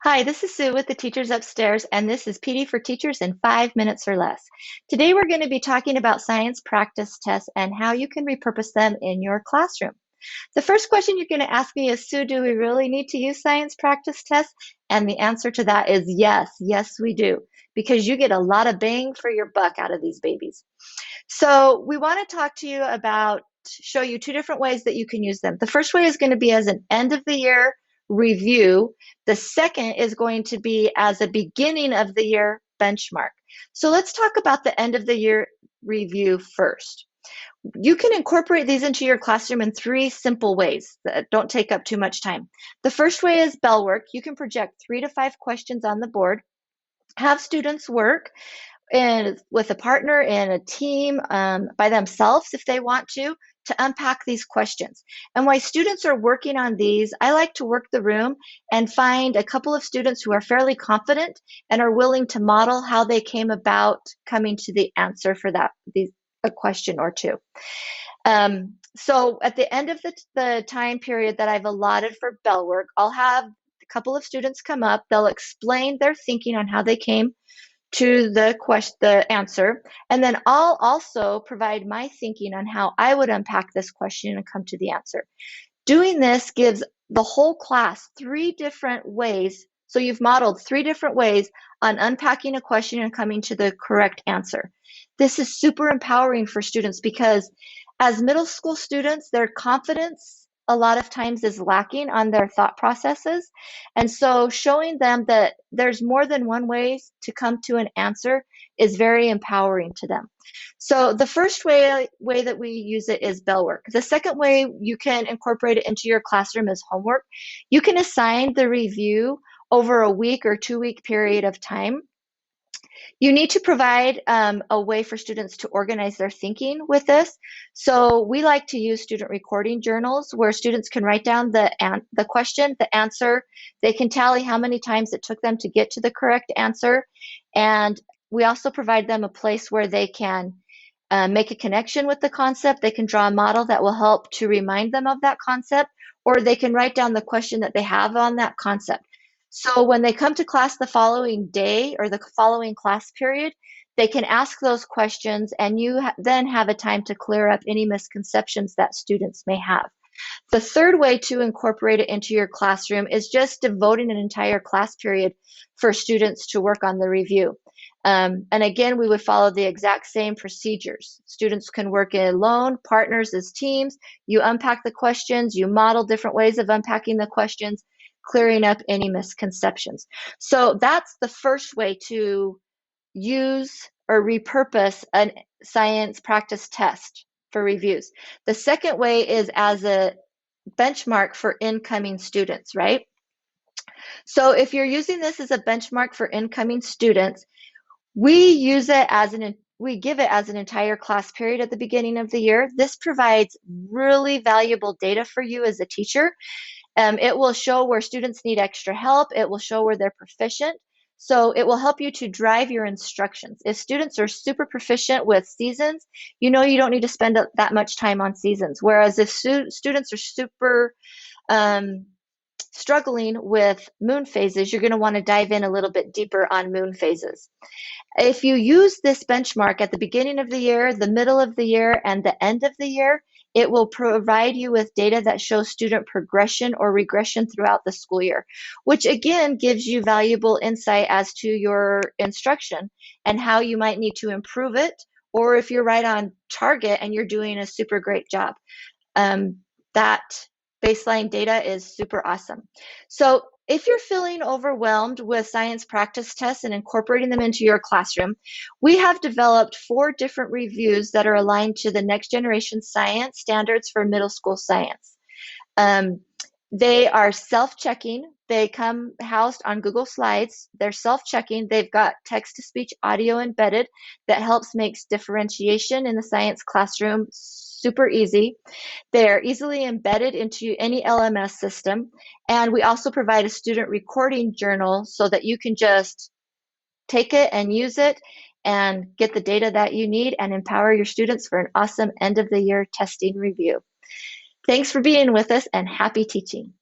Hi, this is Sue with the Teachers Upstairs, and this is PD for Teachers in 5 minutes or less. Today we're going to be talking about science practice tests and how you can repurpose them in your classroom. The first question you're going to ask me is, Sue, do we really need to use science practice tests? And the answer to that is yes, yes we do, because you get a lot of bang for your buck out of these babies. So we want to talk to you about, show you two different ways that you can use them. The first way is going to be as an end of the year review. The second is going to be as a beginning of the year benchmark. So let's talk about the end of the year review first. You can incorporate these into your classroom in three simple ways that don't take up too much time. The first way is Bellwork. You can project 3 to 5 questions on the board, have students work and with a partner and a team by themselves if they want to unpack these questions. And while students are working on these, I like to work the room and find a couple of students who are fairly confident and are willing to model how they came about coming to the answer for a question or two. So at the end of the time period that I've allotted for Bellwork, I'll have a couple of students come up. They'll explain their thinking on how they came to the answer, and then I'll also provide my thinking on how I would unpack this question and come to the answer. Doing this gives the whole class 3 different ways. So you've modeled 3 different ways on unpacking a question and coming to the correct answer. This is super empowering for students because as middle school students, their confidence a lot of times is lacking on their thought processes. And so showing them that there's more than one way to come to an answer is very empowering to them. So the first way that we use it is Bellwork. The second way you can incorporate it into your classroom is homework. You can assign the review over a week or 2-week period of time. You need to provide a way for students to organize their thinking with this. So we like to use student recording journals where students can write down the question, the answer. They can tally how many times it took them to get to the correct answer. And we also provide them a place where they can make a connection with the concept. They can draw a model that will help to remind them of that concept, or they can write down the question that they have on that concept. So when they come to class the following day or the following class period, they can ask those questions, and you then have a time to clear up any misconceptions that students may have. The third way to incorporate it into your classroom is just devoting an entire class period for students to work on the review. And again, we would follow the exact same procedures. Students can work alone, partners as teams. You unpack the questions, you model different ways of unpacking the questions, clearing up any misconceptions. So that's the first way to use or repurpose a science practice test for reviews. The second way is as a benchmark for incoming students, right? So if you're using this as a benchmark for incoming students, we give it as an entire class period at the beginning of the year. This provides really valuable data for you as a teacher. It will show where students need extra help. It will show where they're proficient. So it will help you to drive your instructions. If students are super proficient with seasons, you know you don't need to spend that much time on seasons. Whereas if students are super struggling with moon phases, you're going to want to dive in a little bit deeper on moon phases. If you use this benchmark at the beginning of the year, the middle of the year, and the end of the year, it will provide you with data that shows student progression or regression throughout the school year, which again gives you valuable insight as to your instruction and how you might need to improve it, or if you're right on target and you're doing a super great job. That baseline data is super awesome. So if you're feeling overwhelmed with science practice tests and incorporating them into your classroom, we have developed 4 different reviews that are aligned to the next generation science standards for middle school science. They are self-checking. They come housed on Google Slides. They're self-checking. They've got text-to-speech audio embedded that helps makes differentiation in the science classroom super easy. They're easily embedded into any LMS system. And we also provide a student recording journal so that you can just take it and use it and get the data that you need and empower your students for an awesome end of the year testing review. Thanks for being with us and happy teaching.